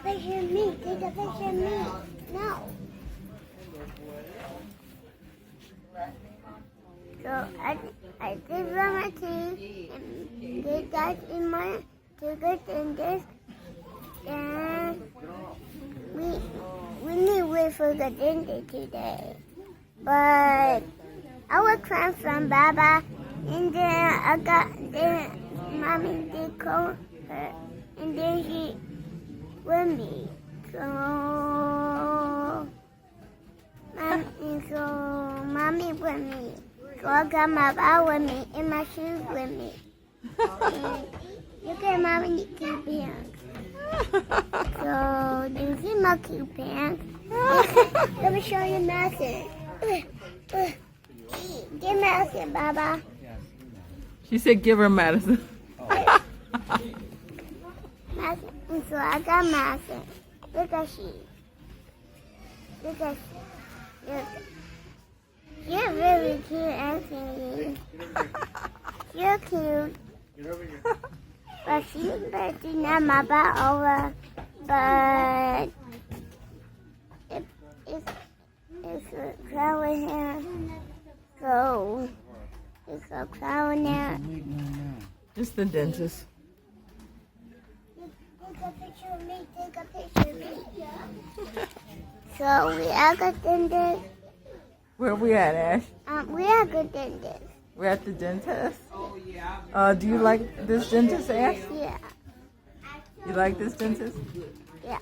picture of me. Take a picture of me. No. So I did run my teeth and they got in my ticket and this. And we need to wait for the dentist today. But I was crying from Baba, and then Mommy did call her, and then she with me. So Mommy with me. So I got my bag with me and my shoes with me. And look at Mommy cute pants. So do you see my cute pants? Let me show you medicine. Give medicine, Baba. She said give her medicine. Medicine. And so I got medicine. Look at she. Look at she. Look. You're really cute, Anthony. You're cute. But she's not my butt over. But it's a clown here. So it's a clown there. Just the dentist. Take a picture of me. Take a picture of me. So we are the dentist. Where are we at, Ash? We are the dentist. We're at the dentist. Do you like this dentist, Ash? Yeah. You like this dentist? Yeah.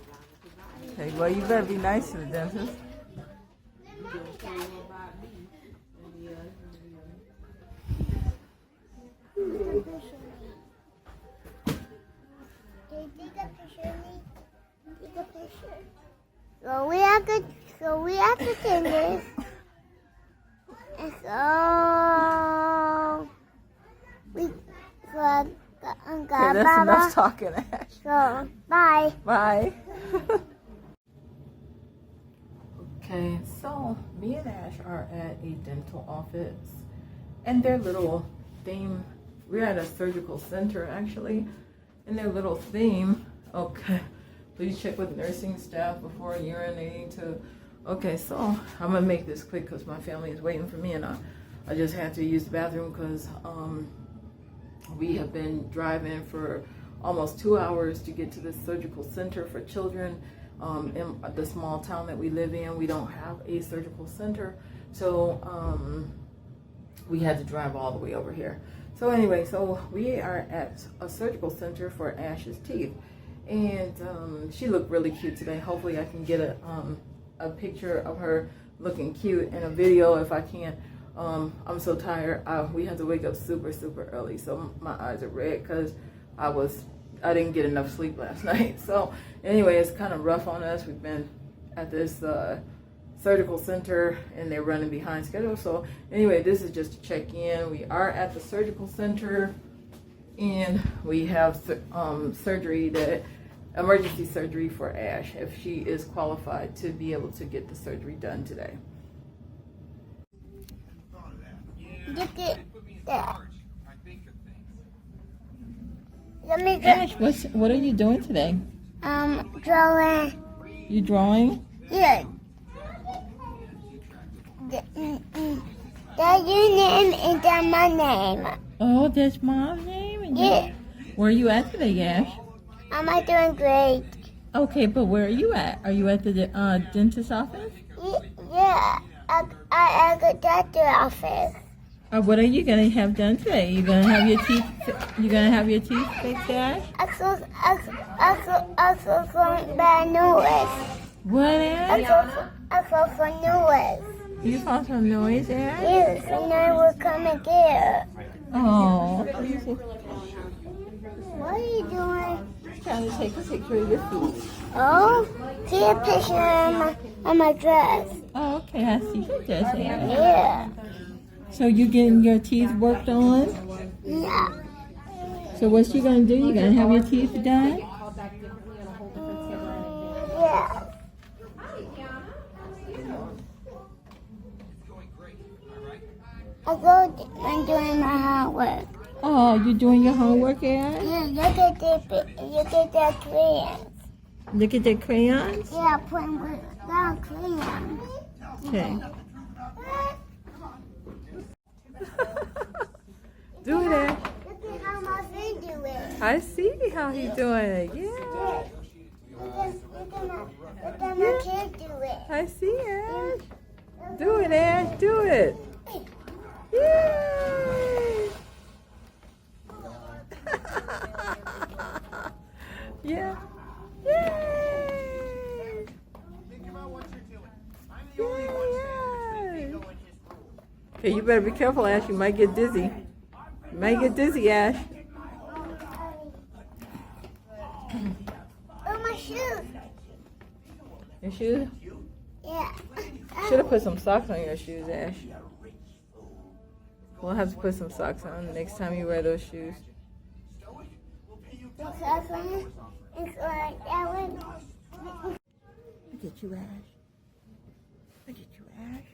Okay, well, you better be nice to the dentist. So we are the dentist. And so I got Okay, that's Baba. enough talking, Ash. So bye. Bye. Okay, so me and Ash are at a dental office, and their little theme, we're at a surgical center actually, and their little theme, okay, please check with nursing staff before urinating to, okay, so I'm gonna make this quick because my family is waiting for me, and I just had to use the bathroom because we have been driving for almost 2 hours to get to this surgical center for children. In the small town that we live in, we don't have a surgical center, so we had to drive all the way over here. So anyway, so we are at a surgical center for Ash's teeth, and she looked really cute today. Hopefully I can get a picture of her looking cute in a video if I can. I'm so tired. We had to wake up super early, so my eyes are red because I didn't get enough sleep last night. So anyway, it's kind of rough on us. We've been at this surgical center and they're running behind schedule. So anyway, this is just to check in. We are at the surgical center and we have surgery, emergency surgery for Ash if she is qualified to be able to get the surgery done today. Look at that. Let me Ash, what are you doing today? drawing. You drawing? Yeah. That your name and that my name. Oh, that's Mom's name? And Yeah. Where are you at today, Ash? Am I doing great? Okay, but where are you at? Are you at the dentist office? Yeah. I at the doctor office. What are you gonna have done today? You gonna have your teeth? You gonna have your teeth fixed, Ash? I saw some bad noise. What, Ash? I saw some noise. You saw some noise, Ash? Yes, and I will come and get it. Oh. What are you doing? Trying to take a picture of your feet. Oh, see a picture on my dress. Oh, okay. I see your dress, Ash. Yeah. So you getting your teeth worked on? Yeah. So what's you gonna do? You gonna have your teeth done? Yeah. I'm doing my homework. Oh, you doing your homework, Ash? Yeah, look at that crayons. Look at the crayons. Yeah, playing with brown crayons. Okay. Do it, Ash. Look at how my friend do it. I see how he's doing it. Yeah. Look at my kid do it. I see, Ash. Do it, Ash. Do it. Yay! Yeah. Yay! Yay! Okay, you better be careful, Ash. You might get dizzy. You might get dizzy, Ash. Oh, my shoes. Your shoes? Yeah. Should have put some socks on your shoes, Ash. We'll have to put some socks on next time you wear those shoes. It's like that one. Look at you, Ash. Look at you, Ash.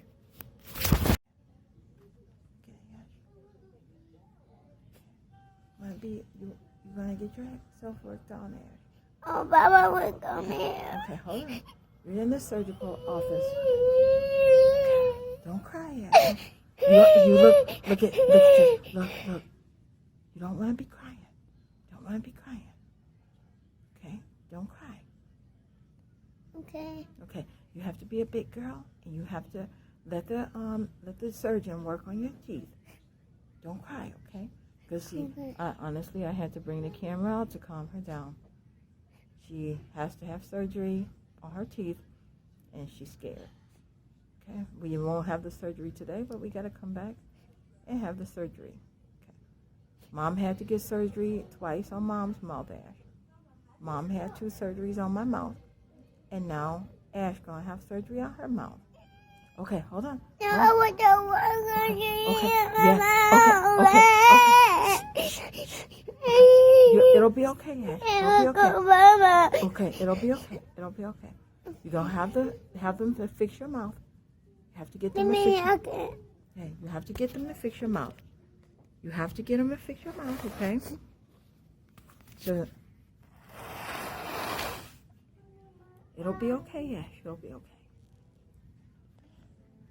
Okay, Ash. You gonna get yourself worked on, Ash? Oh, Baba, we're going here. Okay, hold on. You're in the surgical office. Don't cry, Ash. You look at you. Look. You don't want to be crying. Don't want to be crying. Okay? Don't cry. Okay. Okay. You have to be a big girl, and you have to let the surgeon work on your teeth. Don't cry, okay? Because honestly, I had to bring the camera out to calm her down. She has to have surgery on her teeth, and she's scared. Okay, we won't have the surgery today, but we got to come back and have the surgery. Okay. Mom had to get surgery twice on Mom's mouth, Ash. Mom had 2 surgeries on my mouth, and now Ash gonna have surgery on her mouth. Okay, hold on. No, I don't want Okay. It'll be okay, Ash. It'll be okay. Okay, it'll be okay. It'll be okay. You don't have them to fix your mouth. You have to get them to fix your mouth. Okay, you have to get them to fix your mouth. You have to get them to fix your mouth, okay? So it'll be okay, Ash. It'll be okay.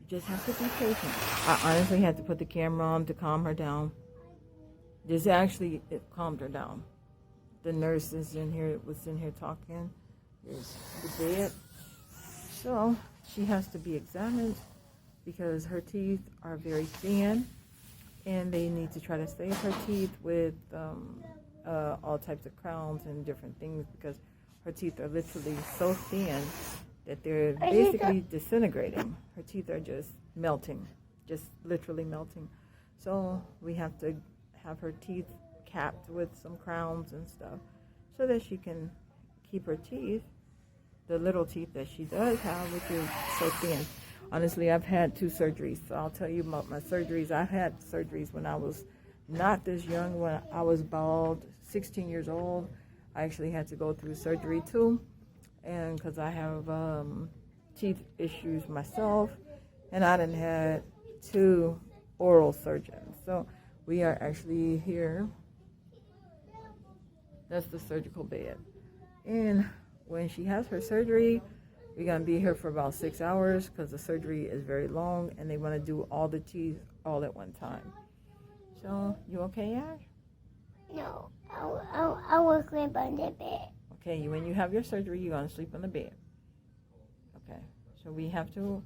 You just have to be patient. I honestly had to put the camera on to calm her down. It calmed her down. The nurse was in here talking. There's the bed. So she has to be examined because her teeth are very thin, and they need to try to save her teeth with all types of crowns and different things because her teeth are literally so thin that they're basically disintegrating. Her teeth are just melting, just literally melting. So we have to have her teeth capped with some crowns and stuff so that she can keep her teeth, the little teeth that she does have, which is so thin. Honestly, I've had 2 surgeries, so I'll tell you about my surgeries. I had surgeries when I was not this young, when I was bald, 16 years old. I actually had to go through surgery too, and because I have teeth issues myself, and I done had 2 oral surgeons. So we are actually here. That's the surgical bed. And when she has her surgery, we're going to be here for about 6 hours because the surgery is very long and they want to do all the teeth all at one time. So, you okay, Ash? No, I will sleep on the bed. Okay, when you have your surgery, you're going to sleep on the bed. Okay, so we have to,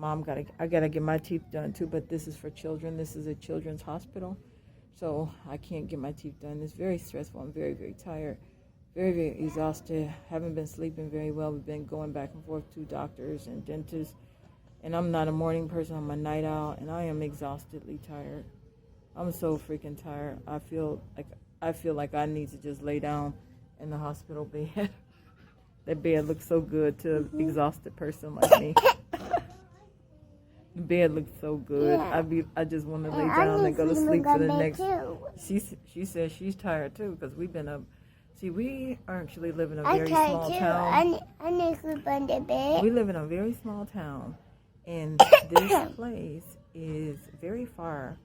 I got to get my teeth done too, but this is for children. This is a children's hospital. So I can't get my teeth done. It's very stressful. I'm very, very tired. Very, very exhausted. Haven't been sleeping very well. We've been going back and forth to doctors and dentists. And I'm not a morning person. I'm a night owl. And I am exhaustedly tired. I'm so freaking tired. I feel like I need to just lay down in the hospital bed. That bed looks so good to an exhausted person like me. The bed looks so good. Yeah. I just want to lay down and go to sleep for the next. Too. She says she's tired too because we've been up. See, we actually live in a very tired small too. town. I need to sleep on the bed. We live in a very small town, and this place is very far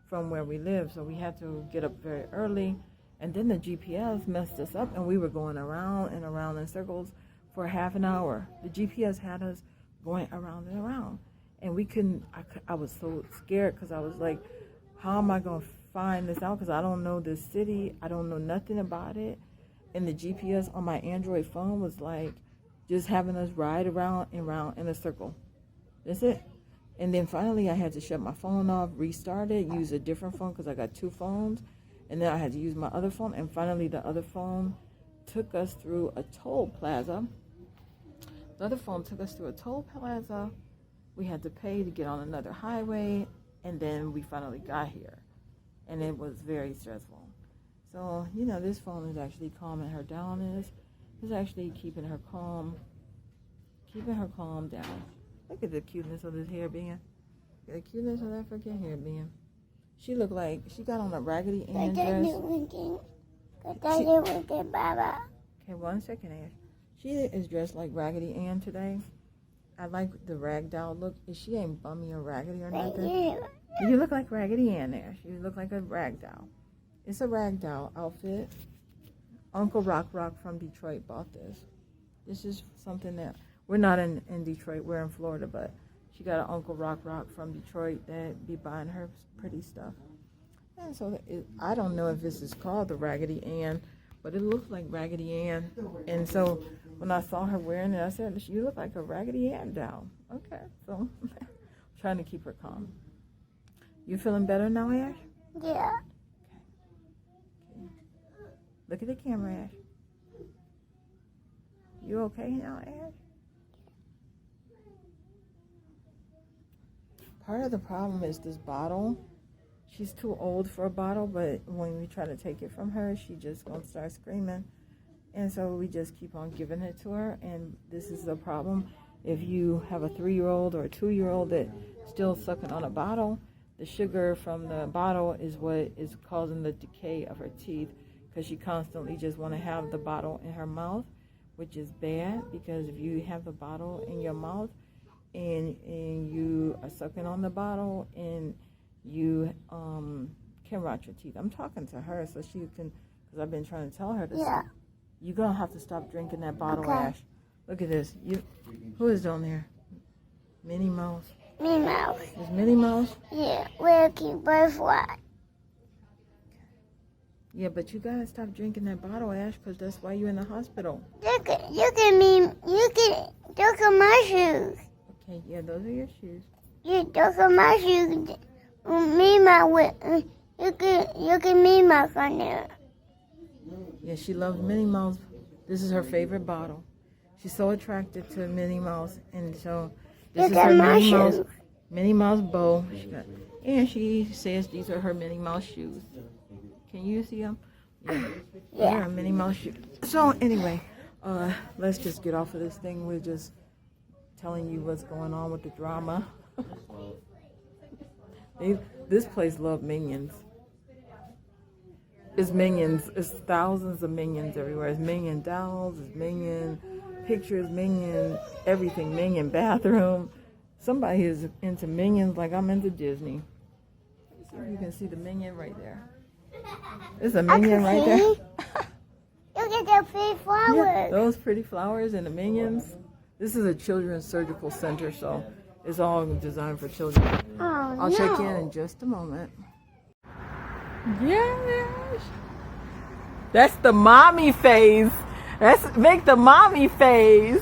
from where we live, so we had to get up very early. And then the GPS messed us up, and we were going around and around in circles. for half an hour. The GPS had us going around and around. And we couldn't, I was so scared because I was like, how am I going to find this out? Because I don't know this city. I don't know nothing about it. And the GPS on my Android phone was like just having us ride around and around in a circle. That's it. And then finally I had to shut my phone off, restart it, use a different phone because I got 2 phones. And then I had to use my other phone. And finally the other phone took us through a toll plaza. The other phone took us through a toll plaza. We had to pay to get on another highway. And then we finally got here. And it was very stressful. So, you know, this phone is actually calming her down. It's actually keeping her calm down. Look at the cuteness of this hair band. The cuteness of that freaking hair band. She looked like she got on a Raggedy Ann dress. Okay, 1 second, Ash. She is dressed like Raggedy Ann today. I like the ragdoll look. She ain't bummy or raggedy or nothing. You look like Raggedy Ann, Ash. You look like a ragdoll. It's a ragdoll outfit. Uncle Rock from Detroit bought this. This is something that we're not in Detroit. We're in Florida, but she got an Uncle Rock from Detroit that be buying her pretty stuff. And so I don't know if this is called the Raggedy Ann, but it looks like Raggedy Ann. And so when I saw her wearing it, I said, "You look like a Raggedy Ann doll." Okay, so trying to keep her calm. You feeling better now, Ash? Yeah. Look at the camera, Ash. You okay now, Ash? Part of the problem is this bottle. She's too old for a bottle, but when we try to take it from her, she just gonna start screaming. And so we just keep on giving it to her, and this is the problem. If you have a 3-year-old or a 2-year-old that's still sucking on a bottle, the sugar from the bottle is what is causing the decay of her teeth, because she constantly just want to have the bottle in her mouth, which is bad, because if you have the bottle in your mouth and you are sucking on the bottle and you can rot your teeth. I'm talking to her so she can, because I've been trying to tell her this. Yeah. You're going to have to stop drinking that bottle, Okay. Ash. Look at this. Who is down there? Minnie Mouse. Minnie Mouse. Is Minnie Mouse? Yeah, we'll keep butterfly. Yeah, but you got to stop drinking that bottle, Ash, because that's why you're in the hospital. Look at my shoes. Okay, yeah, those are your shoes. You look at my shoes. Minnie Mouse, you can Minnie Mouse on there. Yeah, she loves Minnie Mouse. This is her favorite bottle. She's so attracted to Minnie Mouse, and so this is her Minnie Mouse bow. And she says these are her Minnie Mouse shoes. Can you see them? Yeah. They're her Minnie Mouse shoes. So anyway, let's just get off of this thing. We're just telling you what's going on with the drama. This place loves Minions. It's Minions. It's thousands of Minions everywhere. It's Minion dolls. It's Minion pictures. Minion everything. Minion bathroom. Somebody is into Minions like I'm into Disney. So you can see the Minion right there. There's a Minion right there. Look at the pretty flowers. Yeah, those pretty flowers and the Minions. This is a children's surgical center, so it's all designed for children. Oh, I'll check in just a moment. Yes. That's the mommy face. Make the mommy face.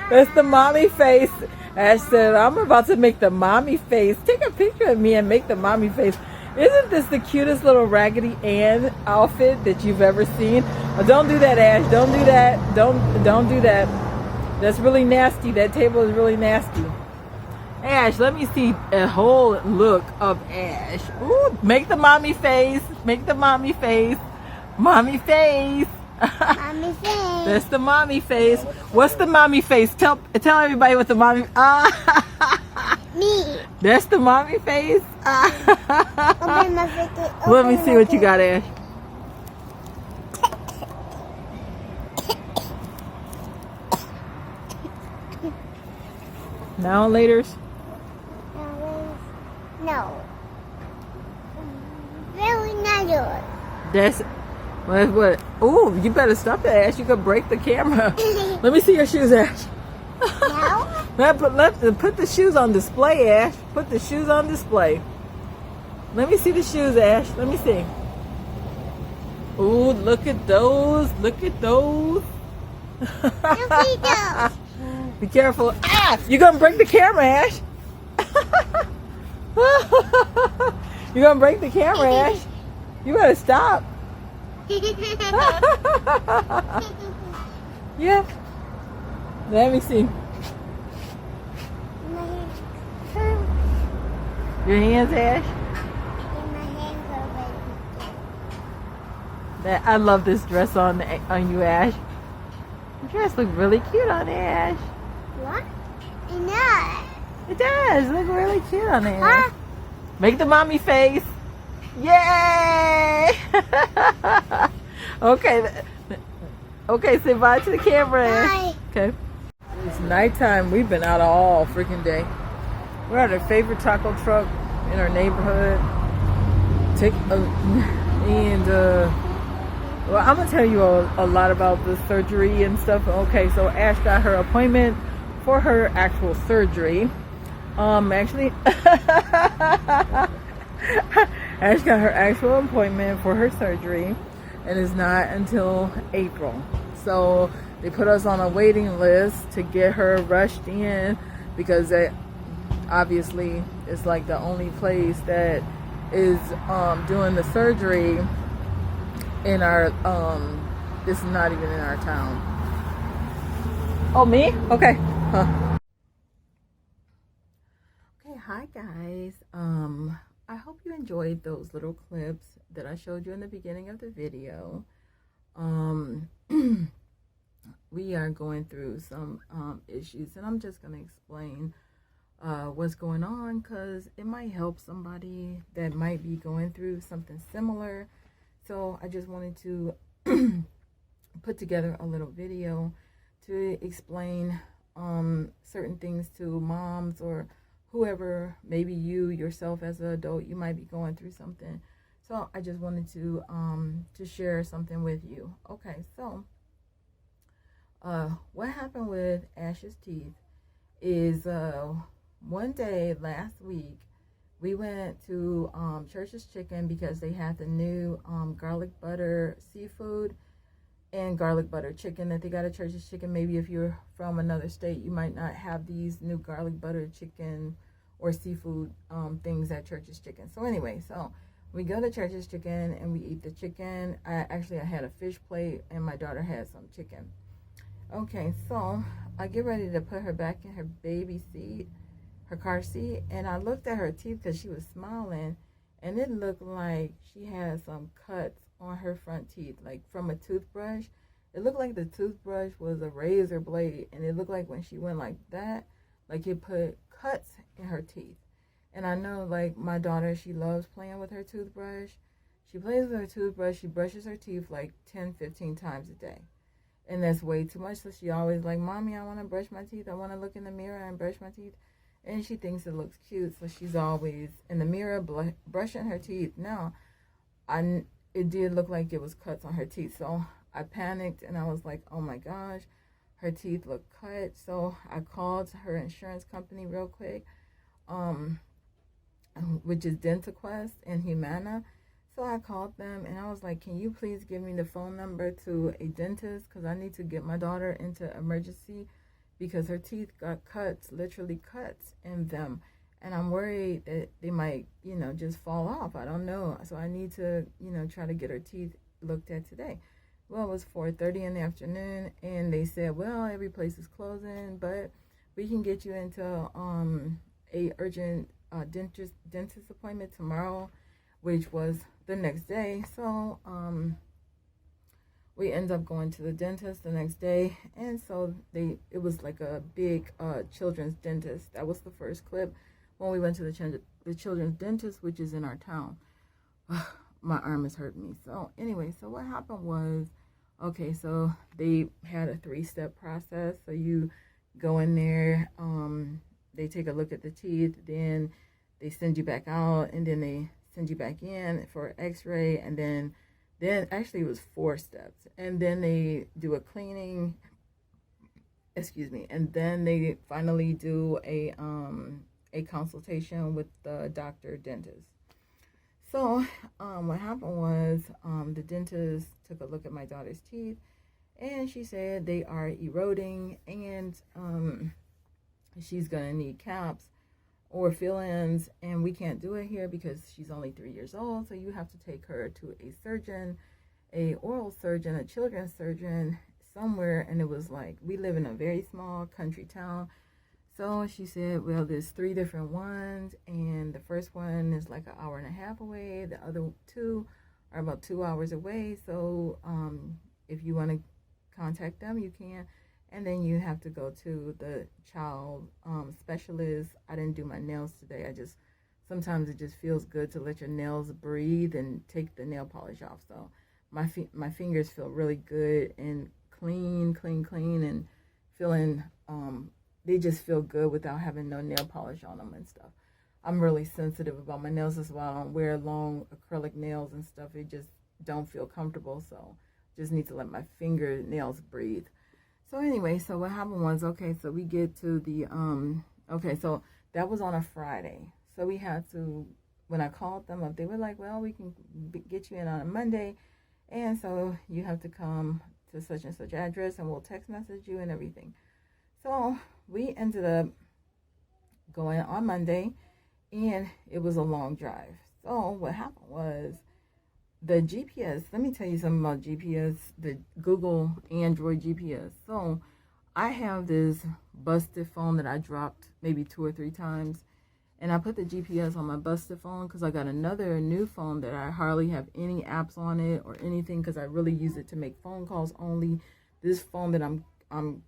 That's the mommy face. Ash said, I'm about to make the mommy face. Take a picture of me and make the mommy face. Isn't this the cutest little Raggedy Ann outfit that you've ever seen? Oh, don't do that, Ash. Don't do that. Don't do that. That's really nasty. That table is really nasty. Ash, let me see a whole look of Ash. Ooh, make the mommy face. Make the mommy face. Mommy face. Mommy face. That's the mommy face. What's the mommy face? Tell everybody what the mommy. Me. That's the mommy face. Open my freaking. Let me see what you got, Ash. Now and laters. No. Really not yours. What? Oh, you better stop that, Ash. You could break the camera. Let me see your shoes, Ash. No? Put the shoes on display, Ash. Put the shoes on display. Let me see the shoes, Ash. Let me see. Ooh, look at those. Look at those. Be careful. Ah! You're going to break the camera, Ash. You're going to break the camera, Ash. You better stop. Yeah. Let me see. Your hands, Ash? I love this dress on you, Ash. The dress looks really cute on Ash. What? It does. It does look really cute on Ash. Make the mommy face. Yay! Okay. Okay, say bye to the camera. Bye. Okay. It's nighttime. We've been out all freaking day. We're at our favorite taco truck in our neighborhood. Well, I'm gonna tell you a lot about the surgery and stuff. Okay, so Ash got her appointment for her actual surgery. Actually, Ash got her actual appointment for her surgery, and it's not until April. So they put us on a waiting list to get her rushed in because obviously it's like the only place that is doing the surgery in our this is not even in our town. Oh, me? Okay. Huh. Okay, hi guys. I hope you enjoyed those little clips that I showed you in the beginning of the video. We are going through some issues, and I'm just going to explain what's going on because it might help somebody that might be going through something similar. So I just wanted to put together a little video to explain certain things to moms or whoever, maybe you yourself as an adult, you might be going through something. So I just wanted to share something with you. Okay, so what happened with Ash's teeth is one day last week we went to Church's Chicken because they had the new garlic butter seafood and garlic butter chicken that they got at Church's Chicken. Maybe if you're from another state, you might not have these new garlic butter chicken or seafood things at Church's Chicken. So anyway, so we go to Church's Chicken and we eat the chicken. I had a fish plate and my daughter had some chicken. Okay, so I get ready to put her back in her baby seat, her car seat, and I looked at her teeth because she was smiling, and it looked like she had some cuts on her front teeth, like from a toothbrush. It looked like the toothbrush was a razor blade, and it looked like when she went like that, like it put cuts in her teeth. And I know, like, my daughter, she loves playing with her toothbrush. She plays with her toothbrush. She brushes her teeth like 10-15 times a day. And that's way too much. So she always like, Mommy, I want to brush my teeth. I want to look in the mirror and brush my teeth. And she thinks it looks cute. So she's always in the mirror brushing her teeth. Now, it did look like it was cuts on her teeth. So I panicked and I was like, oh my gosh, her teeth look cut. So I called her insurance company real quick, which is DentaQuest and Humana. So I called them and I was like, can you please give me the phone number to a dentist? Because I need to get my daughter into emergency because her teeth got cuts, literally cuts in them. And I'm worried that they might, just fall off. I don't know. So I need to, try to get her teeth looked at today. Well, it was 4:30 in the afternoon and they said, well, every place is closing, but we can get you into a urgent dentist appointment tomorrow, which was the next day. So we end up going to the dentist the next day, and so it was like a big children's dentist. That was the first clip when we went to the children's dentist, which is in our town. My arm is hurting me. So anyway, so what happened was, okay, so they had a 3-step process. So you go in there, they take a look at the teeth, then they send you back out, and then they send you back in for x-ray, and then Then actually it was 4 steps, and then they do a cleaning, excuse me, and then they finally do a consultation with the doctor dentist. So what happened was the dentist took a look at my daughter's teeth, and she said they are eroding, and she's gonna need caps or fill-ins, and we can't do it here because she's only 3 years old. So you have to take her to a surgeon, a oral surgeon, a children's surgeon somewhere. And it was like, we live in a very small country town. So she said, well, there's 3 different ones, and the first one is like an hour and a half away. The other 2 are about 2 hours away. So if you want to contact them, you can. And then you have to go to the child specialist. I didn't do my nails today. Sometimes it just feels good to let your nails breathe and take the nail polish off. So my fingers feel really good and clean, and feeling, they just feel good without having no nail polish on them and stuff. I'm really sensitive about my nails as well. I don't wear long acrylic nails and stuff. They just don't feel comfortable. So just need to let my fingernails breathe. So anyway, so what happened was, okay, so we get to the, okay, so that was on a Friday. So we had to, when I called them up, they were like, well, we can get you in on a Monday. And so you have to come to such and such address, and we'll text message you and everything. So we ended up going on Monday, and it was a long drive. So what happened was, the GPS, let me tell you something about GPS, the Google Android GPS. So I have this busted phone that I dropped maybe 2 or 3 times. And I put the GPS on my busted phone because I got another new phone that I hardly have any apps on it or anything, because I really use it to make phone calls only. This phone that I'm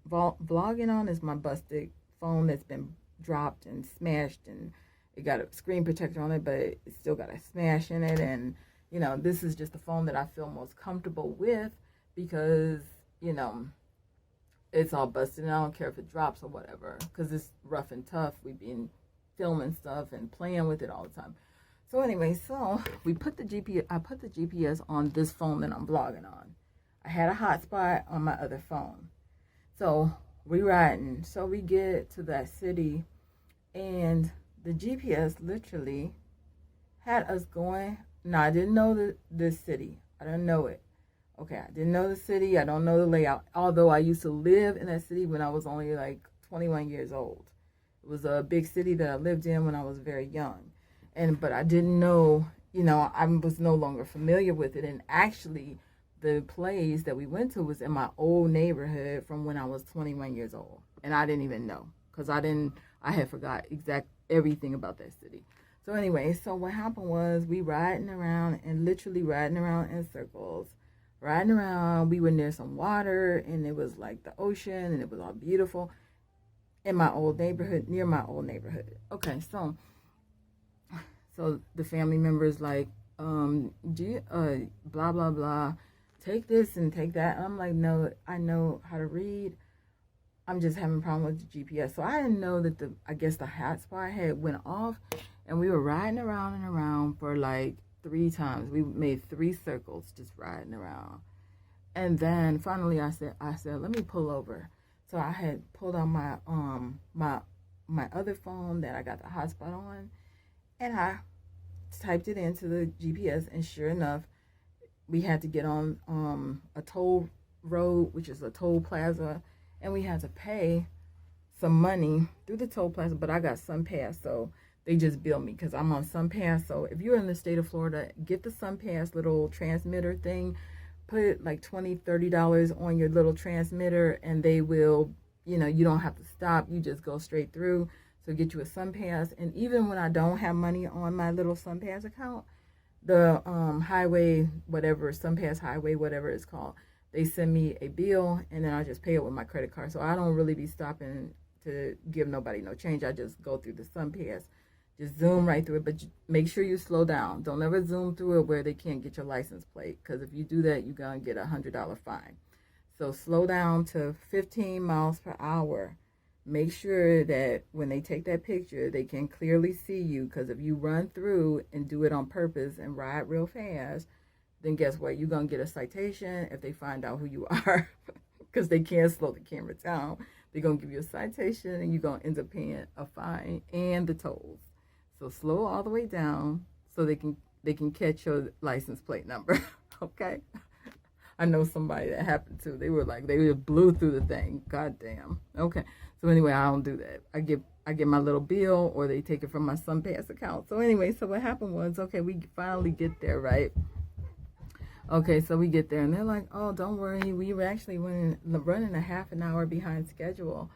vlogging on is my busted phone that's been dropped and smashed, and it got a screen protector on it, but it still got a smash in it. And you know, this is just the phone that I feel most comfortable with because, you know, it's all busted, and I don't care if it drops or whatever, because it's rough and tough. We've been filming stuff and playing with it all the time. So anyway, so we put the GPS, I put the GPS on this phone that I'm vlogging on. I had a hotspot on my other phone. So we riding. So we get to that city, and the GPS literally had us going. Now, I didn't know this city. I didn't know it. Okay, I didn't know the city. I don't know the layout. Although I used to live in that city when I was only like 21 years old. It was a big city that I lived in when I was very young. But I didn't know, you know, I was no longer familiar with it. And actually, the place that we went to was in my old neighborhood from when I was 21 years old. And I didn't even know, because I had forgot everything about that city. So anyway, so what happened was, we riding around and literally riding around in circles, riding around. We were near some water, and it was like the ocean, and it was all beautiful in my old neighborhood, near my old neighborhood. Okay, so the family members like, do you, blah, blah, blah, take this and take that. And I'm like, no, I know how to read. I'm just having a problem with the GPS. So I didn't know that I guess the hotspot had went off. And we were riding around and around for like 3 times. We made 3 circles just riding around. And then finally I said, let me pull over. So I had pulled out my my other phone that I got the hotspot on, and I typed it into the GPS, and sure enough, we had to get on a toll road, which is a toll plaza, and we had to pay some money through the toll plaza, but I got SunPass, so they just billed me because I'm on SunPass. So if you're in the state of Florida, get the SunPass little transmitter thing, put like $20-$30 on your little transmitter, and they will, you know, you don't have to stop, you just go straight through. So get you a SunPass. And even when I don't have money on my little SunPass account, the highway, whatever, SunPass highway, whatever it's called, they send me a bill, and then I just pay it with my credit card. So I don't really be stopping to give nobody no change. I just go through the SunPass, just zoom right through it. But make sure you slow down. Don't ever zoom through it where they can't get your license plate, because if you do that, you're gonna get a $100 fine. So slow down to 15 miles per hour. Make sure that when they take that picture, they can clearly see you, because if you run through and do it on purpose and ride real fast, then guess what? You're going to get a citation if they find out who you are, because they can't slow the camera down. They're going to give you a citation, and you're going to end up paying a fine and the tolls. So slow all the way down so they can catch your license plate number. Okay? I know somebody that happened to. They blew through the thing. God damn. Okay. So anyway, I don't do that. I get my little bill, or they take it from my SunPass account. So anyway, so what happened was, okay, we finally get there, right? Okay, so we get there, and they're like, oh, don't worry. We were actually running a half an hour behind schedule.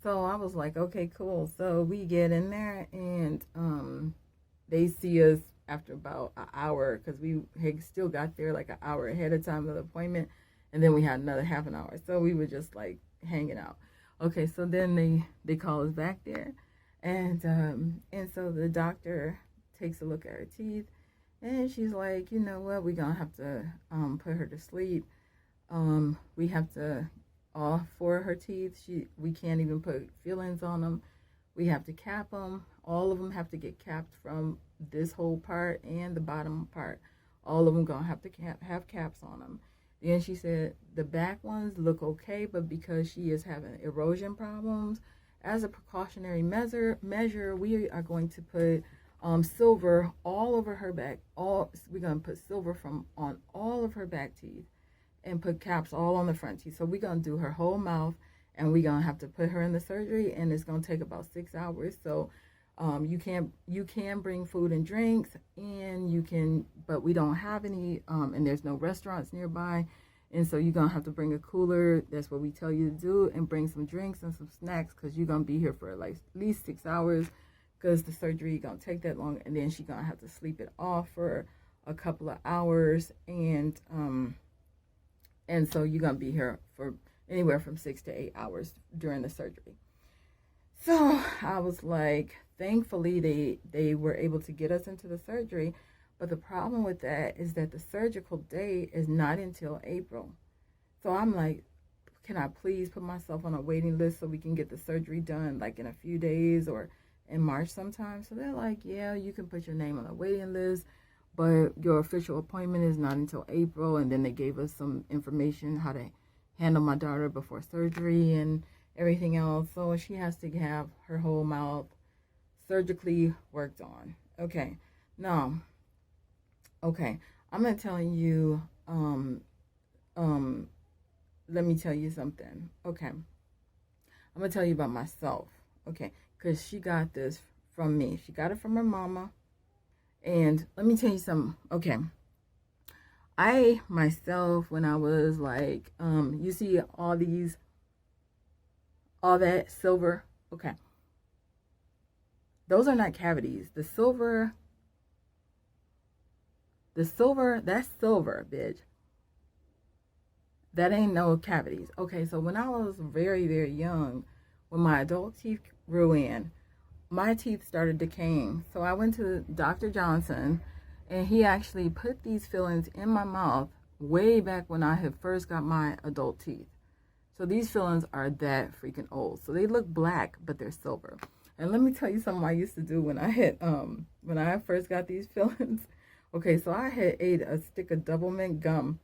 So I was like, okay, cool. So we get in there, and they see us after about an hour, because we had still got there like an hour ahead of time of the appointment, and then we had another half an hour. So we were just like hanging out. Okay, so then they call us back there, and so the doctor takes a look at her teeth, and she's like, you know what, we're gonna have to put her to sleep. We have to, all four of her teeth, we can't even put fillings on them. We have to cap them. All of them have to get capped from this whole part and the bottom part. All of them gonna have to have caps on them. Then she said the back ones look okay, but because she is having erosion problems, as a precautionary measure, we are going to put silver all over her back. We're gonna put silver on all of her back teeth, and put caps all on the front teeth. So we're gonna do her whole mouth, and we're gonna have to put her in the surgery, and it's gonna take about 6 hours. So you can bring food and drinks, and but we don't have any, and there's no restaurants nearby, and so you're gonna have to bring a cooler. That's what we tell you to do, and bring some drinks and some snacks, because you're gonna be here for like at least 6 hours, because the surgery is gonna take that long, and then she's gonna have to sleep it off for a couple of hours, and so you're gonna be here for anywhere from 6 to 8 hours during the surgery. So I was like, thankfully they were able to get us into the surgery, but the problem with that is that the surgical day is not until April. So I'm like, can I please put myself on a waiting list so we can get the surgery done like in a few days or in March sometime? So they're like, yeah, you can put your name on a waiting list, but your official appointment is not until April. And then they gave us some information how to handle my daughter before surgery and everything else. So she has to have her whole mouth surgically worked on. Okay, now, okay, I'm gonna tell you, let me tell you something. Okay, I'm gonna tell you about myself. Okay, because she got this from me. She got it from her mama. And let me tell you something. Okay, I myself, when I was like, you see all that silver, okay, those are not cavities. The silver, that's silver, bitch. That ain't no cavities. Okay, so when I was very, very young, when my adult teeth grew in, my teeth started decaying. So I went to Dr. Johnson, and he actually put these fillings in my mouth way back when I had first got my adult teeth. So these fillings are that freaking old. So they look black, but they're silver. And let me tell you something I used to do when I first got these fillings. Okay, so I had ate a stick of double mint gum,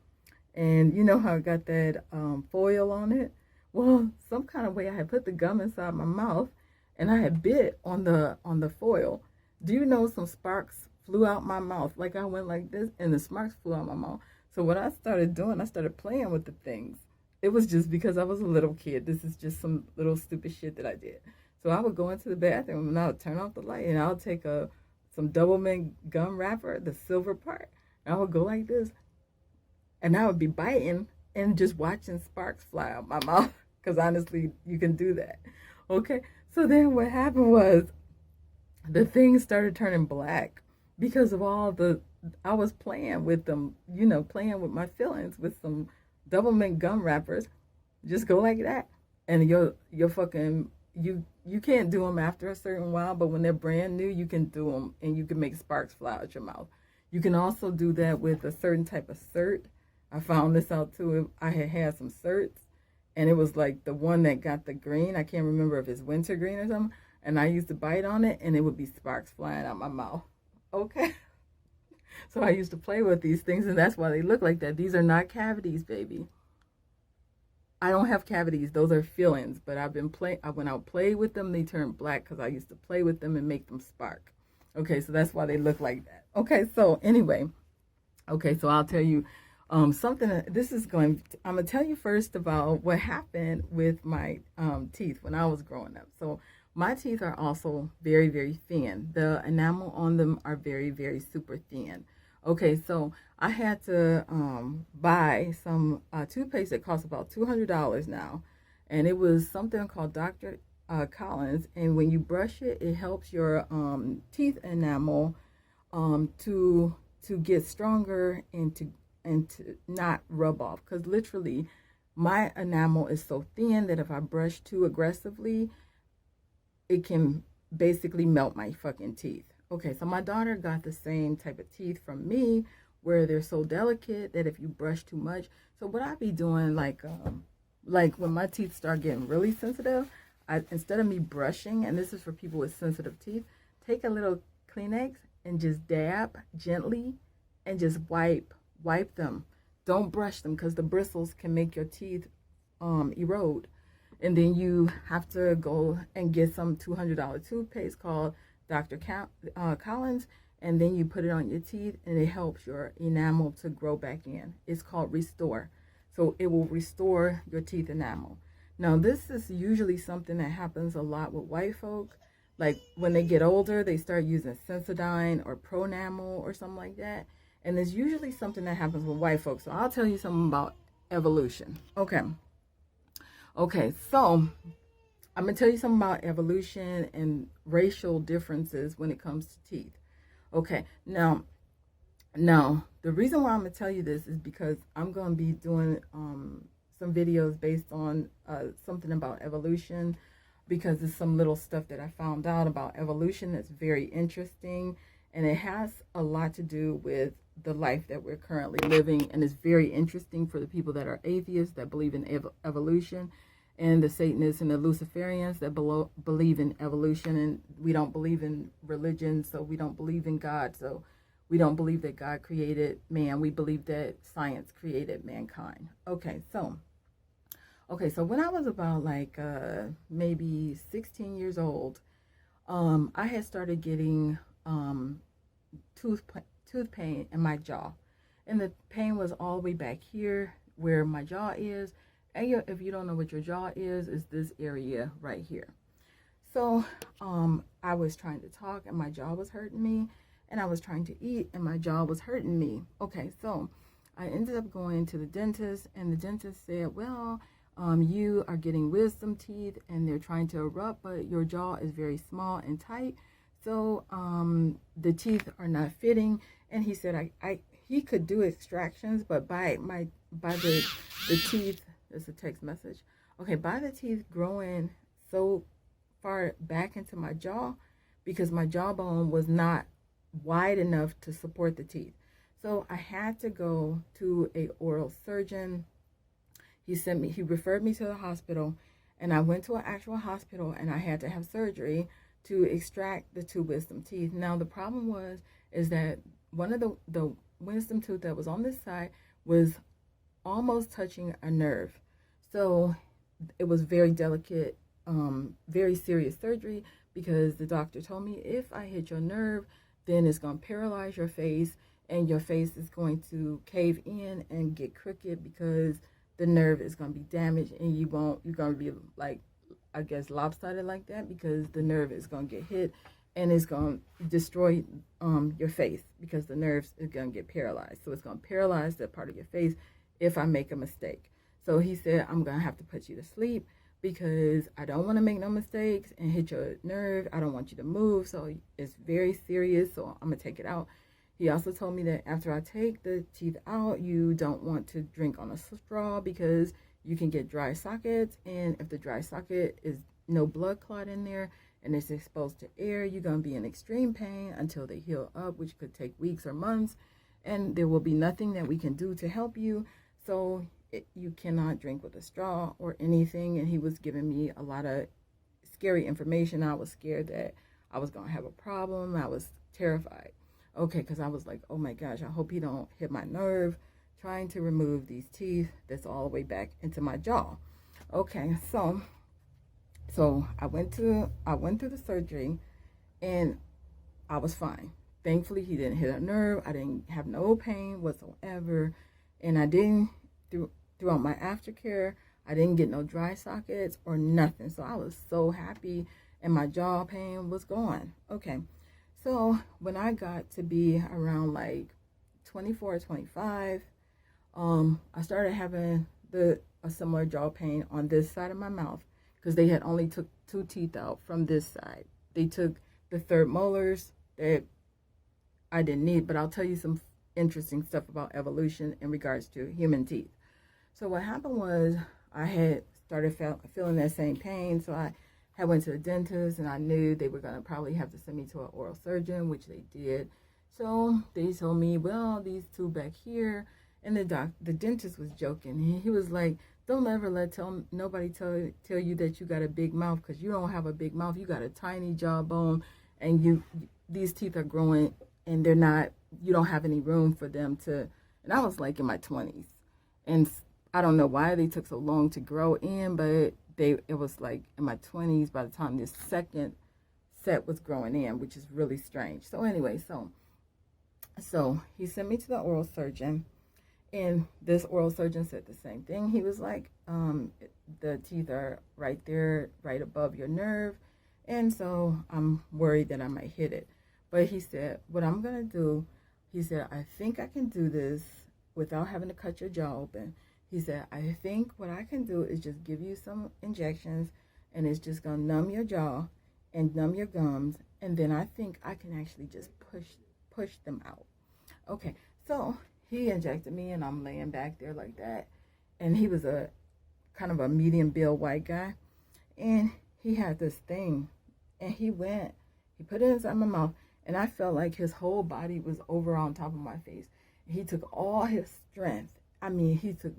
and you know how it got that foil on it? Well, some kind of way I had put the gum inside my mouth, and I had bit on the foil. Do you know some sparks flew out my mouth? Like I went like this, and the sparks flew out my mouth. So what I started doing, I started playing with the things. It was just because I was a little kid. This is just some little stupid shit that I did. So I would go into the bathroom, and I would turn off the light, and I would take some double mint gum wrapper, the silver part, and I would go like this, and I would be biting and just watching sparks fly out my mouth, because honestly, you can do that. Okay, so then what happened was the things started turning black because of I was playing with them, playing with my fillings with some double mint gum wrappers. Just go like that, and you're fucking, you can't do them after a certain while, but when they're brand new, you can do them, and you can make sparks fly out your mouth. You can also do that with a certain type of cert. I found this out too. I had some certs, and it was like the one that got the green. I can't remember if it's wintergreen or something. And I used to bite on it, and it would be sparks flying out my mouth. Okay. So I used to play with these things, and that's why they look like that. These are not cavities, baby. I don't have cavities. Those are fillings. But I've been playing. When I play with them, they turn black because I used to play with them and make them spark. Okay, so that's why they look like that. Okay, so anyway. Okay, so I'll tell you something. I'm going to tell you first about what happened with my teeth when I was growing up. So my teeth are also very, very thin. The enamel on them are very, very super thin. Okay, so I had to buy some toothpaste that costs about $200 now. And it was something called Dr. Collins. And when you brush it, it helps your teeth enamel to get stronger and to not rub off. Because literally, my enamel is so thin that if I brush too aggressively, it can basically melt my fucking teeth. Okay, so my daughter got the same type of teeth from me where they're so delicate that if you brush too much. So what I be doing, like when my teeth start getting really sensitive, instead of me brushing, and this is for people with sensitive teeth, take a little Kleenex and just dab gently and just wipe them. Don't brush them because the bristles can make your teeth erode. And then you have to go and get some $200 toothpaste called Dr. Collins, and then you put it on your teeth and it helps your enamel to grow back in. It's called Restore. So it will restore your teeth enamel. Now this is usually something that happens a lot with white folk. Like when they get older, they start using Sensodyne or Pronamel or something like that. And it's usually something that happens with white folks. So I'll tell you something about evolution. Okay, so I'm going to tell you something about evolution and racial differences when it comes to teeth. Okay, now, the reason why I'm going to tell you this is because I'm going to be doing some videos based on something about evolution, because there's some little stuff that I found out about evolution that's very interesting, and it has a lot to do with the life that we're currently living, and it's very interesting for the people that are atheists that believe in evolution, and the Satanists and the Luciferians that believe in evolution. And we don't believe in religion, so we don't believe in God, so we don't believe that God created man. We believe that science created mankind. Okay, so when I was about like maybe 16 years old, I had started getting tooth pain in my jaw, and the pain was all the way back here where my jaw is. And if you don't know what your jaw is this area right here. So I was trying to talk and my jaw was hurting me, and I was trying to eat and my jaw was hurting me. Okay, so I ended up going to the dentist, and the dentist said, well, you are getting wisdom teeth and they're trying to erupt, but your jaw is very small and tight, so the teeth are not fitting. And he said he could do extractions, but by the teeth, it's a text message. Okay, by the teeth growing so far back into my jaw, because my jawbone was not wide enough to support the teeth. So I had to go to a oral surgeon. He referred me to the hospital, and I went to an actual hospital, and I had to have surgery to extract the 2 wisdom teeth. Now the problem is that one of the wisdom tooth that was on this side was almost touching a nerve. So it was very delicate, very serious surgery, because the doctor told me if I hit your nerve, then it's going to paralyze your face, and your face is going to cave in and get crooked because the nerve is going to be damaged, and you're going to be like, I guess, lopsided like that, because the nerve is going to get hit and it's going to destroy your face, because the nerves is going to get paralyzed. So it's going to paralyze that part of your face if I make a mistake. So he said, I'm going to have to put you to sleep because I don't want to make no mistakes and hit your nerve. I don't want you to move. So it's very serious. So I'm going to take it out. He also told me that after I take the teeth out, you don't want to drink on a straw because you can get dry sockets. And if the dry socket is no blood clot in there and it's exposed to air, you're going to be in extreme pain until they heal up, which could take weeks or months. And there will be nothing that we can do to help you. So you cannot drink with a straw or anything. And he was giving me a lot of scary information. I was scared that I was going to have a problem. I was terrified. Okay, because I was like, oh my gosh, I hope he don't hit my nerve trying to remove these teeth that's all the way back into my jaw. Okay, so I went through the surgery and I was fine. Thankfully, he didn't hit a nerve. I didn't have no pain whatsoever, and I didn't throughout my aftercare. I didn't get no dry sockets or nothing. So I was so happy, and my jaw pain was gone. Okay, so when I got to be around like 24 or 25, I started having a similar jaw pain on this side of my mouth because they had only took 2 teeth out from this side. They took the 3rd molars that I didn't need, but I'll tell you some interesting stuff about evolution in regards to human teeth. So what happened was I had started feeling that same pain, so I had went to the dentist, and I knew they were going to probably have to send me to an oral surgeon, which they did. So they told me, well, these 2 back here, and the dentist was joking. He was like, don't ever nobody tell you that you got a big mouth, because you don't have a big mouth. You got a tiny jawbone, and these teeth are growing, and you don't have any room for them to. And I was like in my 20s, and I don't know why they took so long to grow in, but it was like in my 20s by the time this second set was growing in, which is really strange. So anyway, so he sent me to the oral surgeon, and this oral surgeon said the same thing. He was like, the teeth are right there, right above your nerve, and so I'm worried that I might hit it. But he said, what I'm going to do, he said, I think I can do this without having to cut your jaw open. He said, I think what I can do is just give you some injections, and it's just going to numb your jaw and numb your gums, and then I think I can actually just push them out. Okay, so he injected me, and I'm laying back there like that, and he was a kind of a medium build white guy, and he had this thing, and he put it inside my mouth, and I felt like his whole body was over on top of my face. He took all his strength. I mean, he took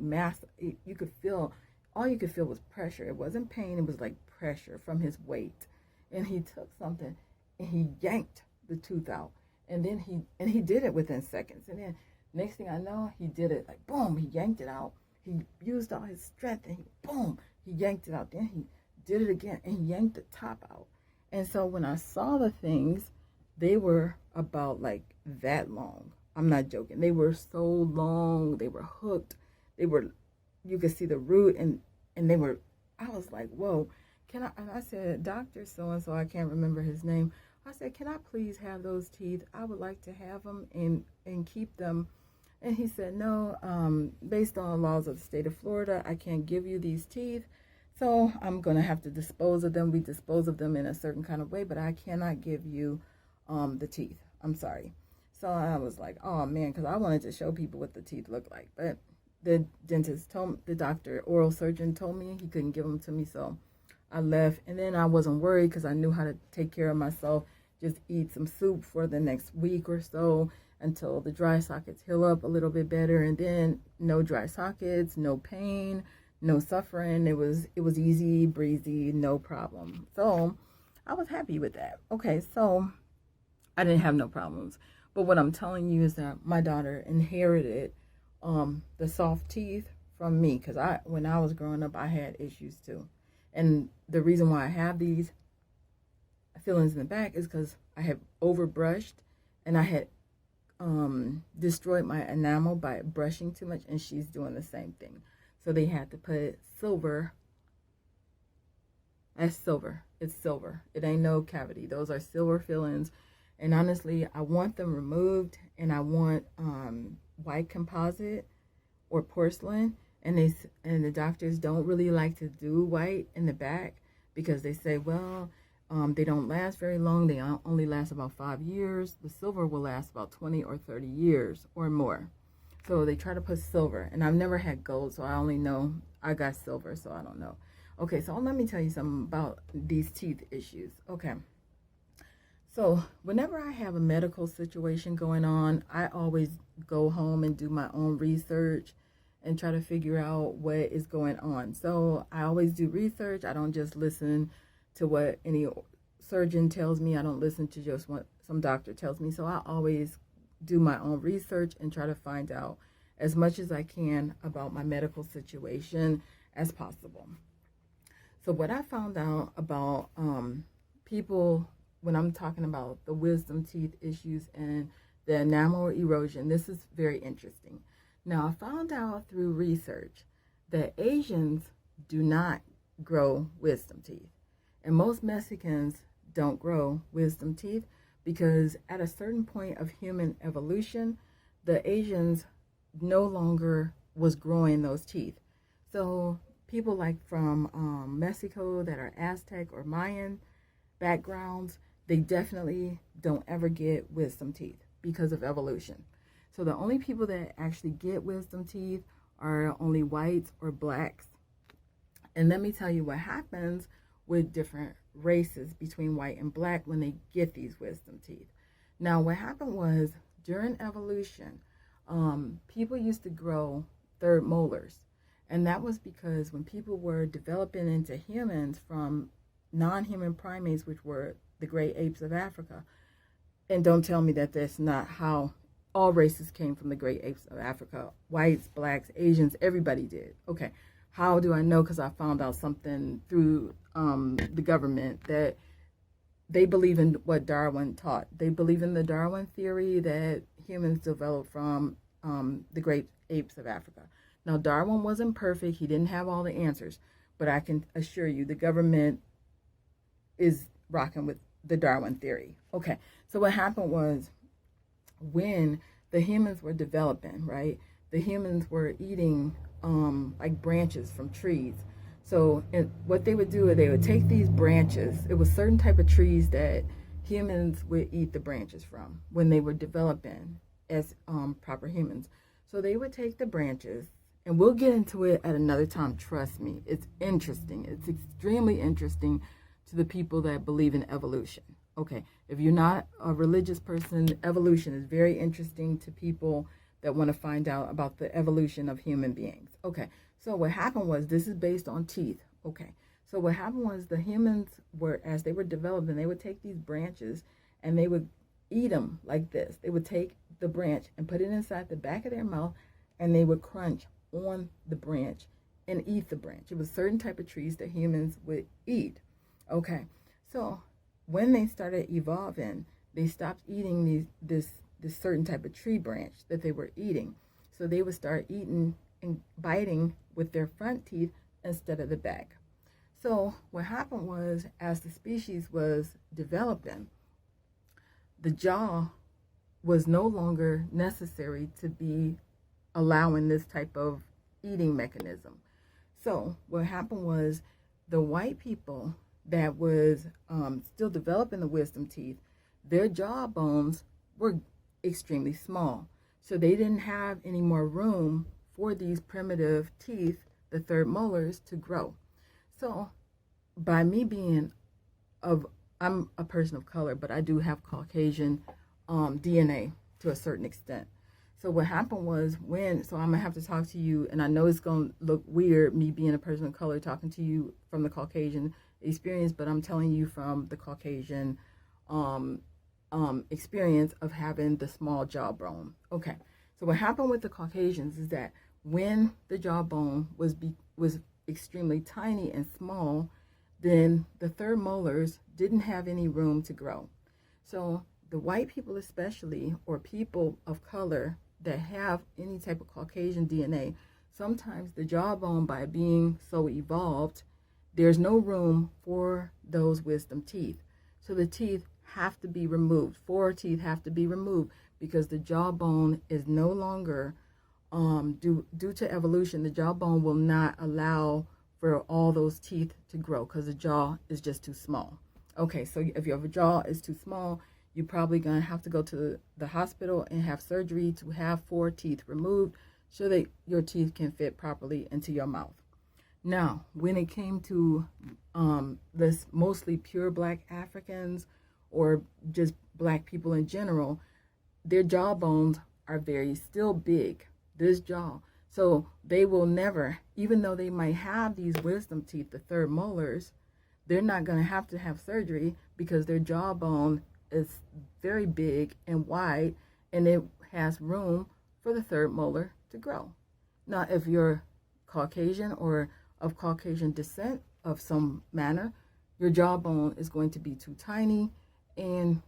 you could feel, all you could feel was pressure. It wasn't pain, it was like pressure from his weight. And he took something and he yanked the tooth out. And then he did it within seconds. And then next thing I know, he did it like boom, he yanked it out. He used all his strength and he yanked it out. Then he did it again and he yanked the top out. And so when I saw the things, they were about like that long. I'm not joking. They were so long. They were hooked. You could see the root, and I was like, whoa, and I said, Dr. So-and-so, I can't remember his name. I said, can I please have those teeth? I would like to have them and keep them. And he said, no, based on laws of the state of Florida, I can't give you these teeth. So I'm going to have to dispose of them. We dispose of them in a certain kind of way, but I cannot give you the teeth. I'm sorry. So I was like, oh man, because I wanted to show people what the teeth look like. But the oral surgeon told me he couldn't give them to me. So I left. And then I wasn't worried because I knew how to take care of myself. Just eat some soup for the next week or so until the dry sockets heal up a little bit better. And then no dry sockets, no pain, no suffering. It was easy breezy, no problem. So I was happy with that. Okay, so I didn't have no problems. But what I'm telling you is that my daughter inherited the soft teeth from me, because when I was growing up, I had issues too. And the reason why I have these fillings in the back is because I had overbrushed, and I had destroyed my enamel by brushing too much, and she's doing the same thing. So they had to put silver. That's silver. It's silver. It ain't no cavity. Those are silver fillings. And honestly, I want them removed, and I want white composite or porcelain. And the doctors don't really like to do white in the back because they say, well, they don't last very long. They only last about 5 years. The silver will last about 20 or 30 years or more. So they try to put silver. And I've never had gold, so I only know I got silver, so I don't know. Okay, so let me tell you something about these teeth issues. Okay. So whenever I have a medical situation going on, I always go home and do my own research and try to figure out what is going on. So I always do research. I don't just listen to what any surgeon tells me. I don't listen to just what some doctor tells me. So I always do my own research and try to find out as much as I can about my medical situation as possible. So what I found out about people, when I'm talking about the wisdom teeth issues and the enamel erosion, this is very interesting. Now, I found out through research that Asians do not grow wisdom teeth. And most Mexicans don't grow wisdom teeth because at a certain point of human evolution, the Asians no longer was growing those teeth. So people like from Mexico that are Aztec or Mayan backgrounds, they definitely don't ever get wisdom teeth because of evolution. So the only people that actually get wisdom teeth are only whites or blacks. And let me tell you what happens with different races between white and black when they get these wisdom teeth. Now, what happened was during evolution, people used to grow third molars. And that was because when people were developing into humans from non-human primates, which were the great apes of Africa, and don't tell me that that's not how all races came from the great apes of Africa. Whites, blacks, Asians, everybody did. Okay, how do I know? Because I found out something through the government that they believe in what Darwin taught. They believe in the Darwin theory that humans developed from the great apes of Africa. Now, Darwin wasn't perfect. He didn't have all the answers. But I can assure you the government is rocking with the Darwin theory. Okay, so what happened was when the humans were developing, right, the humans were eating like branches from trees. So what they would do is they would take these branches. It was certain type of trees that humans would eat the branches from when they were developing as proper humans. So they would take the branches, and we'll get into it at another time. Trust me, it's interesting. It's extremely interesting to the people that believe in evolution. Okay, if you're not a religious person, evolution is very interesting to people that want to find out about the evolution of human beings. Okay, so what happened was, this is based on teeth. Okay, so what happened was the humans were, as they were developing, they would take these branches and they would eat them like this. They would take the branch and put it inside the back of their mouth, and they would crunch on the branch and eat the branch. It was certain type of trees that humans would eat. Okay, so when they started evolving, they stopped eating this certain type of tree branch that they were eating. So they would start eating and biting with their front teeth instead of the back. So what happened was, as the species was developing, the jaw was no longer necessary to be allowing this type of eating mechanism. So what happened was, the white people that was still developing the wisdom teeth, their jaw bones were extremely small. So they didn't have any more room for these primitive teeth, the third molars, to grow. So by me being I'm a person of color, but I do have Caucasian DNA to a certain extent. So what happened was, so I'm gonna have to talk to you, and I know it's gonna look weird, me being a person of color talking to you from the Caucasian experience, but I'm telling you from the Caucasian experience of having the small jawbone. Okay, so what happened with the Caucasians is that when the jawbone was extremely tiny and small, then the third molars didn't have any room to grow. So the white people especially, or people of color that have any type of Caucasian DNA, sometimes the jawbone, by being so evolved, there's no room for those wisdom teeth. So the teeth have to be removed. 4 teeth have to be removed because the jawbone is no longer, due to evolution, the jawbone will not allow for all those teeth to grow because the jaw is just too small. Okay, so if your jaw is too small, you're probably going to have to go to the hospital and have surgery to have 4 teeth removed so that your teeth can fit properly into your mouth. Now, when it came to this mostly pure black Africans or just black people in general, their jawbones are still big, this jaw. So they will never, even though they might have these wisdom teeth, the third molars, they're not going to have surgery because their jawbone is very big and wide, and it has room for the third molar to grow. Now, if you're Caucasian or of Caucasian descent of some manner, your jawbone is going to be too tiny and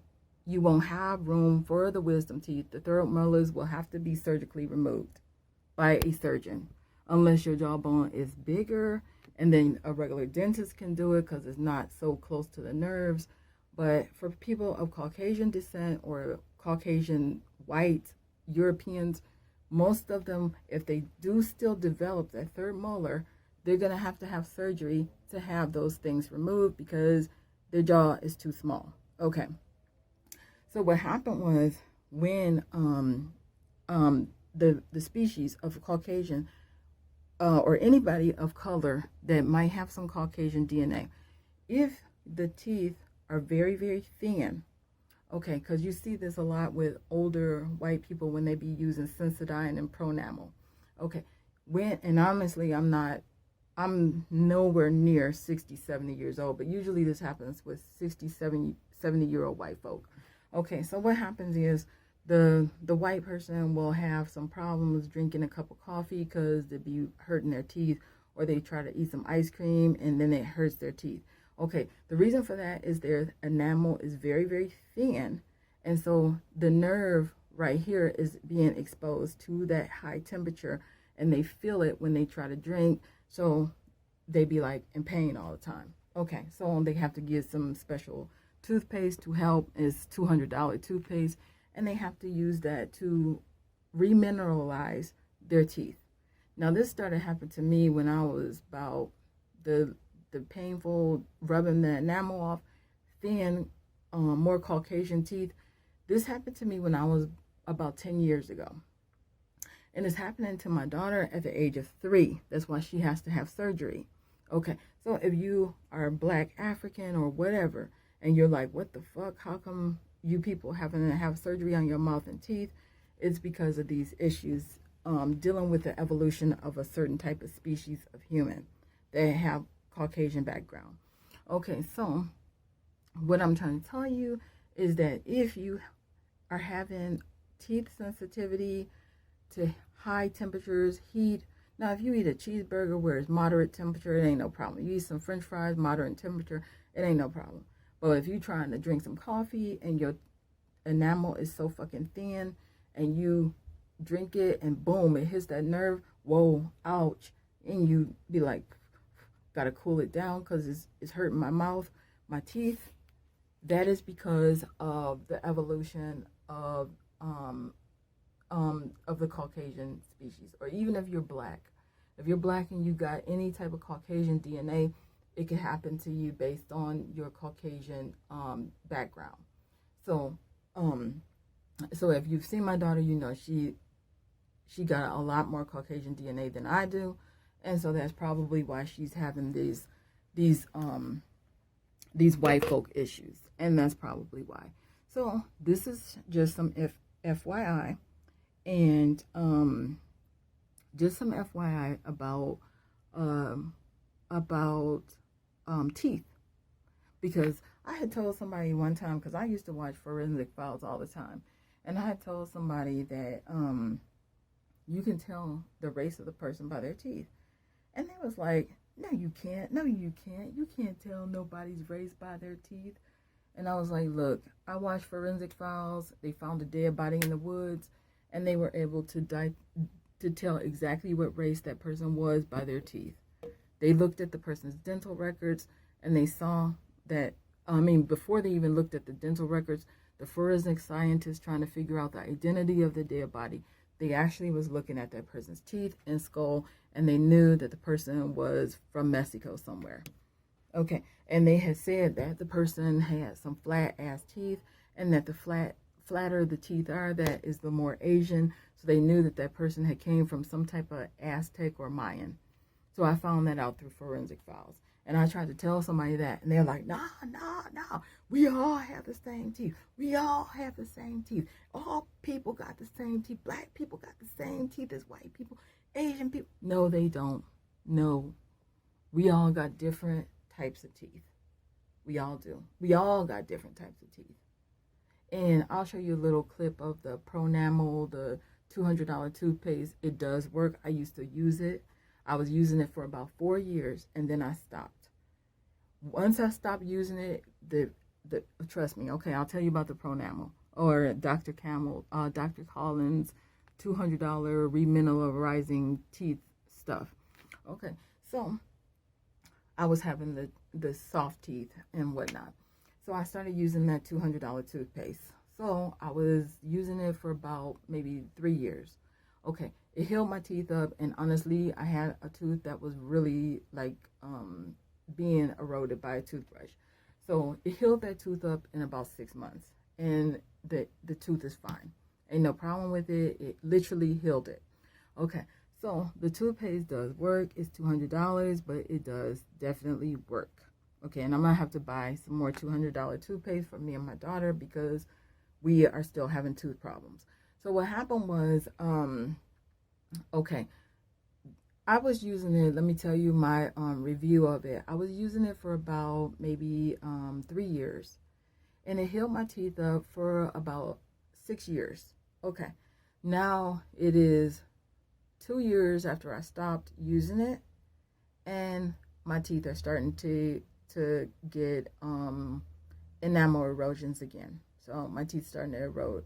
you won't have room for the wisdom teeth. The third molars will have to be surgically removed by a surgeon, unless your jawbone is bigger, and then a regular dentist can do it because it's not so close to the nerves. But for people of Caucasian descent or Caucasian white Europeans, most of them, if they do still develop that third molar, they're going to have surgery to have those things removed because their jaw is too small. Okay. So what happened was when the species of Caucasian or anybody of color that might have some Caucasian DNA, if the teeth are very, very thin, okay, because you see this a lot with older white people when they be using Sensodyne and Pronamel. Okay, and honestly, I'm nowhere near 60, 70 years old, but usually this happens with 60, 70-year-old white folk. Okay, so what happens is the white person will have some problems drinking a cup of coffee because they be hurting their teeth, or they try to eat some ice cream and then it hurts their teeth. Okay, the reason for that is their enamel is very, very thin, and so the nerve right here is being exposed to that high temperature, and they feel it when they try to drink, so they be like in pain all the time. Okay, so they have to get some special toothpaste to help. It's $200 toothpaste, and they have to use that to remineralize their teeth. Now this started happening to me when I was about the painful rubbing the enamel off, thin, more Caucasian teeth. This happened to me when I was about 10 years ago. And it's happening to my daughter at the age of 3. That's why she has to have surgery. Okay, so if you are Black, African, or whatever, and you're like, what the fuck? How come you people having to have surgery on your mouth and teeth? It's because of these issues dealing with the evolution of a certain type of species of human that have Caucasian background. Okay, so what I'm trying to tell you is that if you are having teeth sensitivity to high temperatures, heat. Now, if you eat a cheeseburger where it's moderate temperature, it ain't no problem. You eat some French fries, moderate temperature, it ain't no problem. But if you're trying to drink some coffee and your enamel is so fucking thin and you drink it and boom, it hits that nerve, whoa, ouch, and you be like, gotta cool it down because it's hurting my mouth, my teeth. That is because of the evolution of the Caucasian species. Or even if you're Black and you got any type of Caucasian DNA, it can happen to you based on your Caucasian background. So if you've seen my daughter, you know she got a lot more Caucasian DNA than I do, and so that's probably why she's having these white folk issues, and that's probably why. So this is just some FYI, and just some FYI about teeth, because I had told somebody one time, because I used to watch Forensic Files all the time, and I had told somebody that you can tell the race of the person by their teeth, and they was like, no you can't, you can't tell nobody's race by their teeth. And I was like, look, I watched Forensic Files. They found a dead body in the woods, and they were able to tell exactly what race that person was by their teeth. They looked at the person's dental records, and they saw that, before they even looked at the dental records, the forensic scientists trying to figure out the identity of the dead body, they actually was looking at that person's teeth and skull, and they knew that the person was from Mexico somewhere. Okay, and they had said that the person had some flat ass teeth, and that the flatter the teeth are, that is the more Asian. So they knew that that person had came from some type of Aztec or Mayan. So I found that out through Forensic Files. And I tried to tell somebody that, and they're like, no, we all have the same teeth. We all have the same teeth. All people got the same teeth. Black people got the same teeth as white people. Asian people. No, they don't. No. We all got different types of teeth. We all do. We all got different types of teeth. And I'll show you a little clip of the Pronamel, the $200 toothpaste. It does work. I used to use it. I was using it for about 4 years, and then I stopped. Once I stopped using it, trust me, okay, I'll tell you about the Pronamel or Dr. Collins $200 remineralizing teeth stuff. Okay, so I was having the soft teeth and whatnot. So I started using that $200 toothpaste. So I was using it for about maybe 3 years. Okay, it healed my teeth up, and honestly, I had a tooth that was really like being eroded by a toothbrush. So it healed that tooth up in about 6 months, and the tooth is fine. Ain't no problem with it. It literally healed it. Okay, so the toothpaste does work. It's $200, but it does definitely work. Okay, and I'm gonna have to buy some more $200 toothpaste for me and my daughter because we are still having tooth problems. So what happened was, okay, I was using it. Let me tell you my review of it. I was using it for about maybe 3 years, and it healed my teeth up for about 6 years. Okay, now it is 2 years after I stopped using it, and my teeth are starting to get enamel erosions again. So my teeth starting to erode.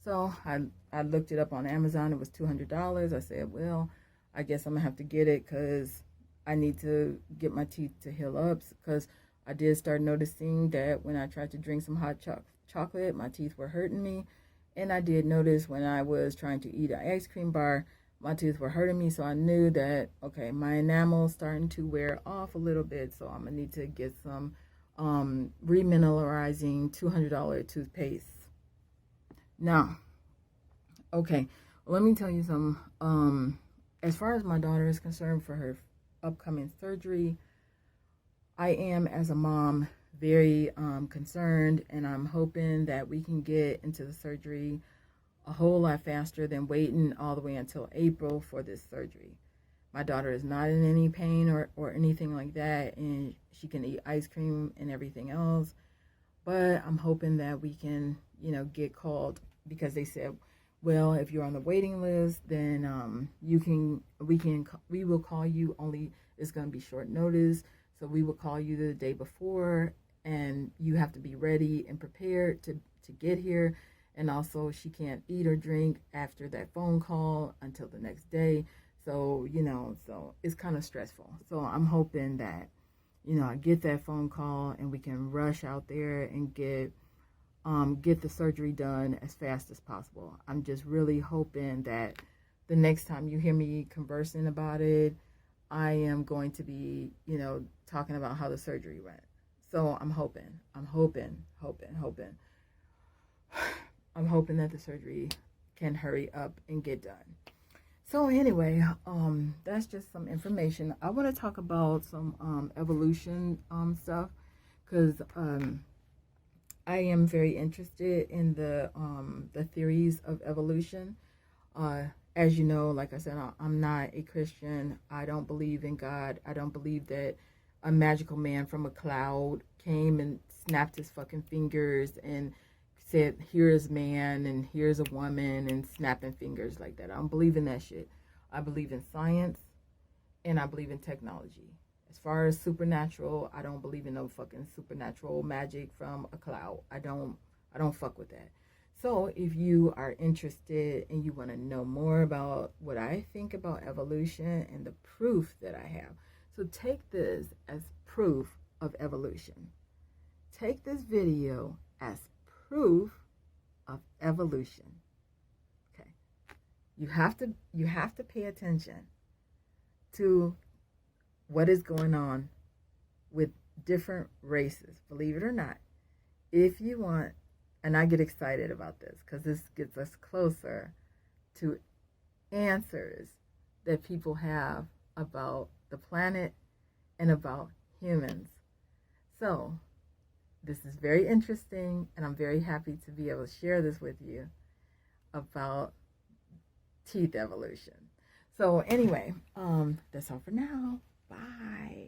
So I looked it up on Amazon. It was $200. I said, well, I guess I'm gonna have to get it because I need to get my teeth to heal up, because I did start noticing that when I tried to drink some hot chocolate, my teeth were hurting me. And I did notice when I was trying to eat an ice cream bar, my teeth were hurting me. So I knew that, okay, my enamel starting to wear off a little bit. So I'm going to need to get some remineralizing $200 toothpaste. Now, okay, let me tell you some, as far as my daughter is concerned for her upcoming surgery, I am, as a mom, very concerned, and I'm hoping that we can get into the surgery a whole lot faster than waiting all the way until April for this surgery. My daughter is not in any pain or anything like that, and she can eat ice cream and everything else. But I'm hoping that we can, get called, because they said, well, if you're on the waiting list, then we will call you. Only it's going to be short notice, so we will call you the day before, and you have to be ready and prepared to get here. And also, she can't eat or drink after that phone call until the next day. So, so it's kind of stressful. So I'm hoping that, I get that phone call and we can rush out there and get the surgery done as fast as possible. I'm just really hoping that the next time you hear me conversing about it, I am going to be, talking about how the surgery went. So I'm hoping that the surgery can hurry up and get done. So anyway, that's just some information. I want to talk about some evolution stuff, because I am very interested in the theories of evolution. As you know, like I said, I'm not a Christian. I don't believe in God. I don't believe that a magical man from a cloud came and snapped his fucking fingers and said, here's man and here's a woman, and snapping fingers like that. I don't believe in that shit. I believe in science, and I believe in technology. As far as supernatural, I don't believe in no fucking supernatural magic from a cloud. I don't fuck with that. So if you are interested and you want to know more about what I think about evolution and the proof that I have, so take this as proof of evolution. Take this video as proof of evolution. Okay. You have to pay attention to what is going on with different races, believe it or not. If you want, and I get excited about this because this gets us closer to answers that people have about the planet and about humans. So this is very interesting, and I'm very happy to be able to share this with you about teeth evolution. So anyway, that's all for now. Bye.